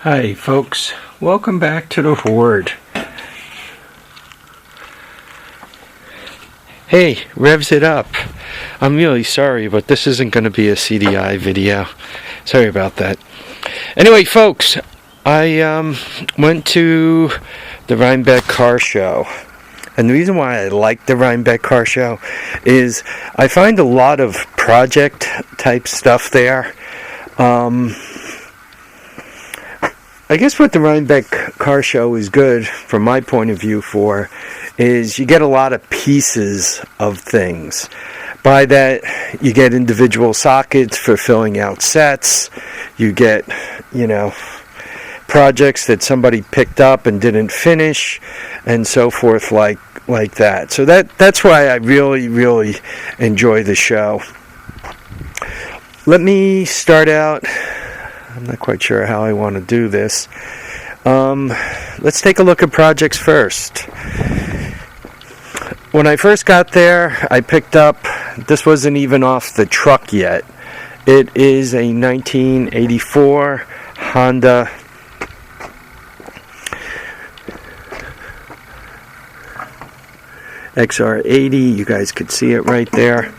Hi folks, welcome back to the Hoard. Hey, revs it up. I'm really sorry, but this isn't going to be a CDI video. Sorry about that. Anyway folks, I went to the Rhinebeck car show. And the reason why I like the Rhinebeck car show is I find a lot of project type stuff there. I guess what the Rhinebeck car show is good from my point of view for is you get a lot of pieces of things. By that, you get individual sockets for filling out sets. You get, projects that somebody picked up and didn't finish, and so forth like that. So that's why I really enjoy the show. Let me start out. I'm not quite sure how I want to do this. Let's take a look at projects first. When I first got there, I picked up, this wasn't even off the truck yet. It is a 1984 Honda XR80. You guys could see it right there.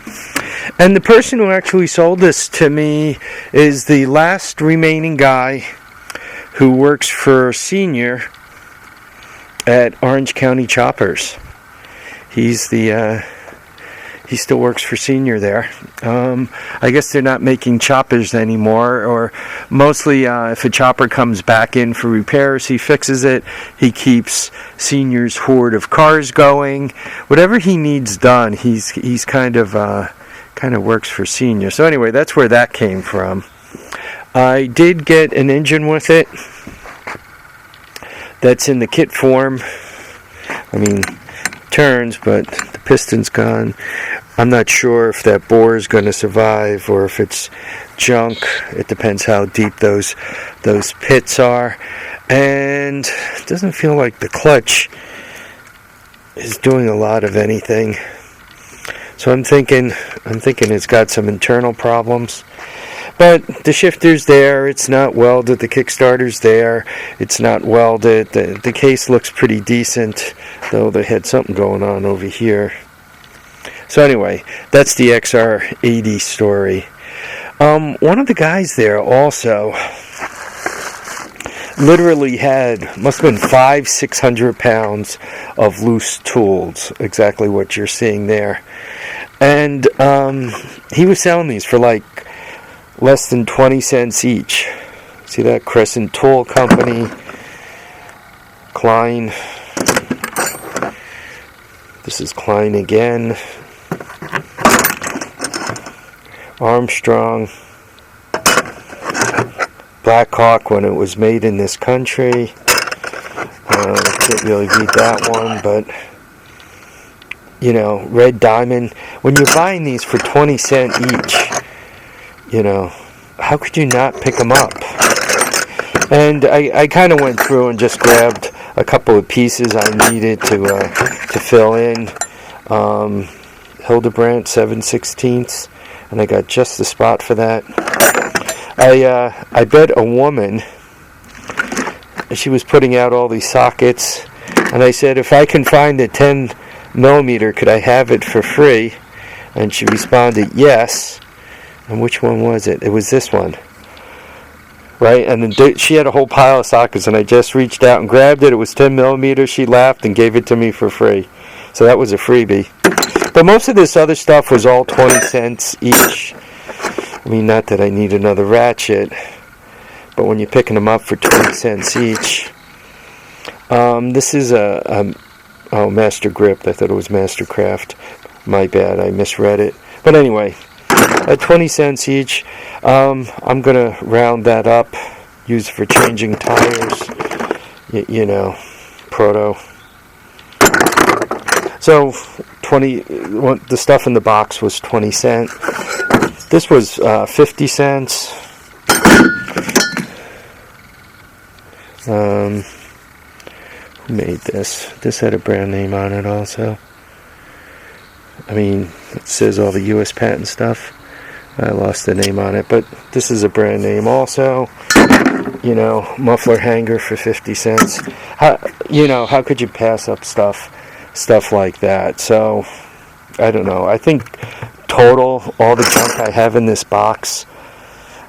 And the person who actually sold this to me is the last remaining guy who works for Senior at Orange County Choppers. He still works for Senior there. I guess they're not making choppers anymore, or mostly if a chopper comes back in for repairs, he fixes it. He keeps Senior's hoard of cars going. Whatever he needs done, he's kind of works for Senior. So anyway, that's where that came from. I did get an engine with it that's in the kit form. I mean, turns, but the piston's gone. I'm not sure if that bore is going to survive or if it's junk. It depends how deep those pits are. And it doesn't feel like the clutch is doing a lot of anything. So I'm thinking it's got some internal problems. But the shifter's there, it's not welded, the kickstarter's there, it's not welded, the case looks pretty decent, though they had something going on over here. So anyway, that's the XR80 story. One of the guys there also literally must have been 500-600 pounds of loose tools, exactly what you're seeing there. And he was selling these for like less than 20 cents each. See that? Crescent Tool Company, Klein. This is Klein again. Armstrong. Blackhawk when it was made in this country. Can't really beat that one, but Red Diamond. When you're buying these for 20 cents each, how could you not pick them up? And I kind of went through and just grabbed a couple of pieces I needed to fill in. Hildebrandt 7/16, and I got just the spot for that. I bet a woman, she was putting out all these sockets, and I said, if I can find a 10 millimeter, could I have it for free? And she responded, yes. And which one was it? It was this one. Right? And then she had a whole pile of sockets, and I just reached out and grabbed it. It was 10 millimeters. She laughed and gave it to me for free. So that was a freebie. But most of this other stuff was all 20 cents each. I mean, not that I need another ratchet, but when you're picking them up for 20 cents each. This is Master Grip. I thought it was Mastercraft. My bad, I misread it. But anyway, at 20 cents each, I'm going to round that up, use it for changing tires, proto. So, the stuff in the box was 20 cents. This was 50 cents. Who made this? This had a brand name on it also. I mean, it says all the U.S. patent stuff. I lost the name on it, but this is a brand name also. muffler hanger for 50 cents. How could you pass up stuff like that? So, I don't know. I think total, all the junk I have in this box,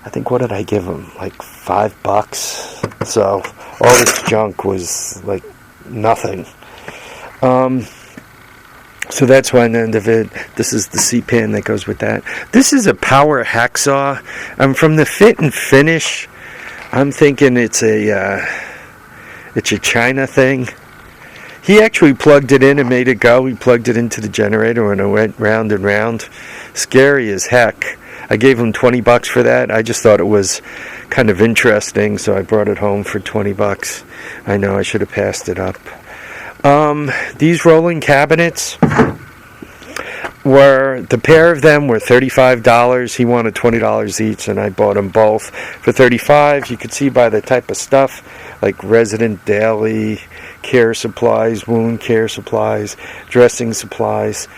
I think, what did I give them? Like $5. So, all this junk was like nothing. So that's one end of it. This is the seat pan that goes with that. This is a power hacksaw. From the fit and finish, I'm thinking it's a China thing. He actually plugged it in and made it go. He plugged it into the generator and it went round and round. Scary as heck. I gave him $20 for that. I just thought it was kind of interesting, so I brought it home for $20. I know I should have passed it up. These rolling cabinets the pair of them were $35. He wanted $20 each, and I bought them both for $35. You could see by the type of stuff, like resident daily care supplies, wound care supplies, dressing supplies.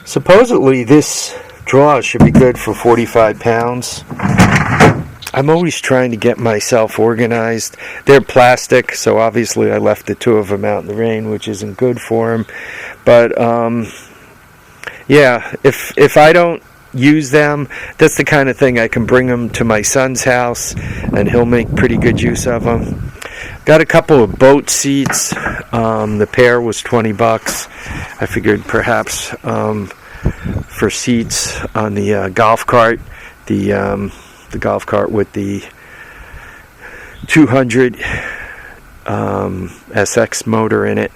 Supposedly this drawer should be good for 45 pounds. I'm always trying to get myself organized. They're plastic, so obviously I left the two of them out in the rain, which isn't good for them. But yeah, if I don't use them, that's the kind of thing I can bring them to my son's house, and he'll make pretty good use of them. Got a couple of boat seats. The pair was $20. I figured perhaps for seats on the golf cart, the golf cart with the 200 SX motor in it.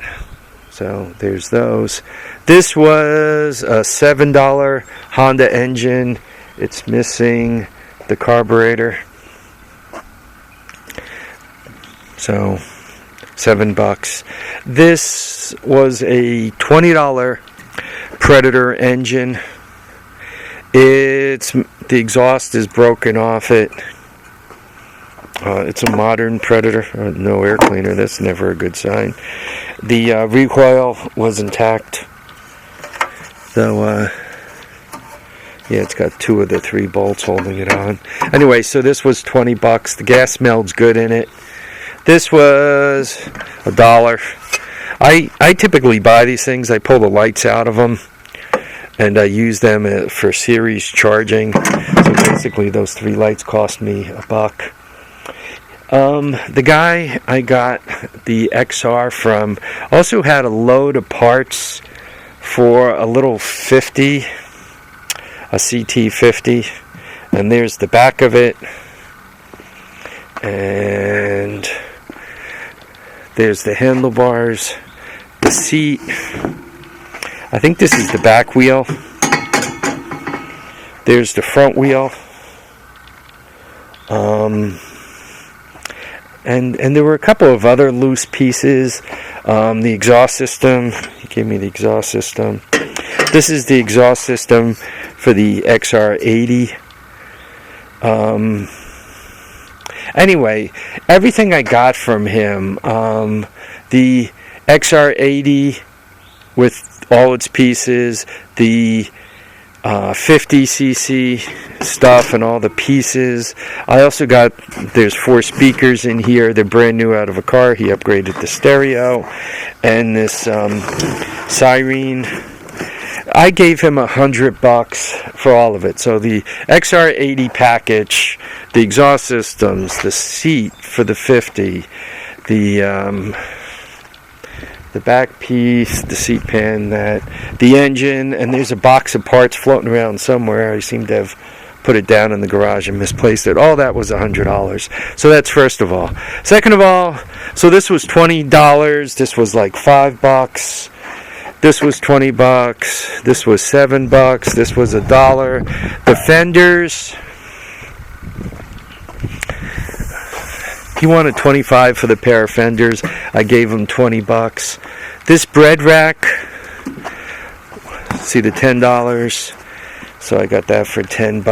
So there's those. This was a $7 Honda engine. It's missing the carburetor. So $7. This was a $20 Predator engine. The exhaust is broken off it. It's a modern Predator. No air cleaner. That's never a good sign. The recoil was intact. So, yeah, it's got 2 of the 3 bolts holding it on. Anyway, so this was $20. The gas smells good in it. This was $1. I typically buy these things. I pull the lights out of them, and I use them for series charging. So basically those 3 lights cost me $1. The guy I got the XR from also had a load of parts for a little 50, a CT50, and there's the back of it, and there's the handlebars, the seat. I think this is the back wheel. There's the front wheel. And there were a couple of other loose pieces. The exhaust system. He gave me the exhaust system. This is the exhaust system for the XR80. Anyway, everything I got from him, the XR80 with all its pieces, the 50cc stuff and all the pieces. I also got, there's 4 speakers in here. They're brand new out of a car. He upgraded the stereo. And this siren. I gave him $100 for all of it. So the XR80 package, the exhaust systems, the seat for the 50, the back piece, the seat pan, the engine, and there's a box of parts floating around somewhere. I seem to have put it down in the garage and misplaced it. All that was $100. So that's first of all. Second of all, so this was $20. This was like $5. This was $20. This was $7. This was $1. The fenders, he wanted $25 for the pair of fenders. I gave him $20. This bread rack, see the $10. So I got that for $10.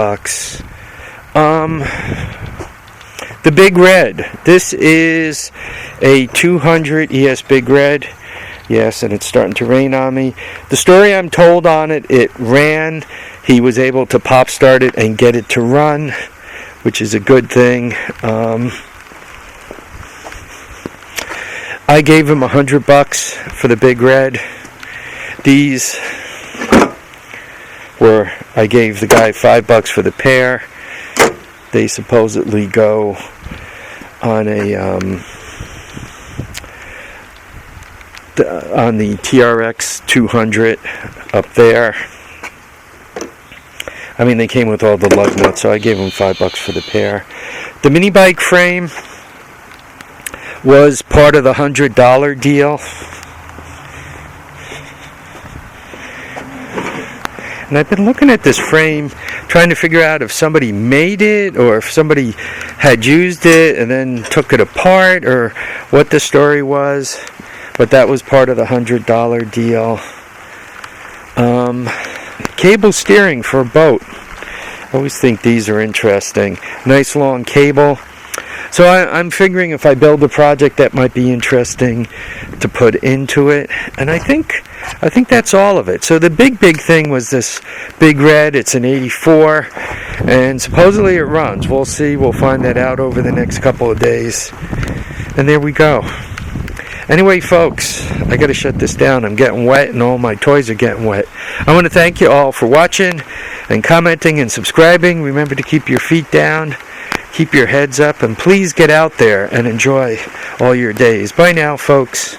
The Big Red. This is a 200 ES Big Red. Yes, and it's starting to rain on me. The story I'm told on it, it ran. He was able to pop start it and get it to run. which is a good thing. I gave him $100 for the Big Red. These were, I gave the guy $5 for the pair. They supposedly go on a on the TRX 200 up there. I mean, they came with all the lug nuts, so I gave them $5 for the pair. The mini bike frame was part of the $100 deal. And I've been looking at this frame, trying to figure out if somebody made it or if somebody had used it and then took it apart or what the story was. But that was part of the $100 deal. Cable steering for a boat. I always think these are interesting. Nice long cable. So I'm figuring if I build a project that might be interesting to put into it. And I think that's all of it. So the big thing was this Big Red. It's an 84. And supposedly it runs. We'll see. We'll find that out over the next couple of days. And there we go. Anyway, folks, I got to shut this down. I'm getting wet and all my toys are getting wet. I want to thank you all for watching and commenting and subscribing. Remember to keep your feet down, keep your heads up, and please get out there and enjoy all your days. Bye now, folks.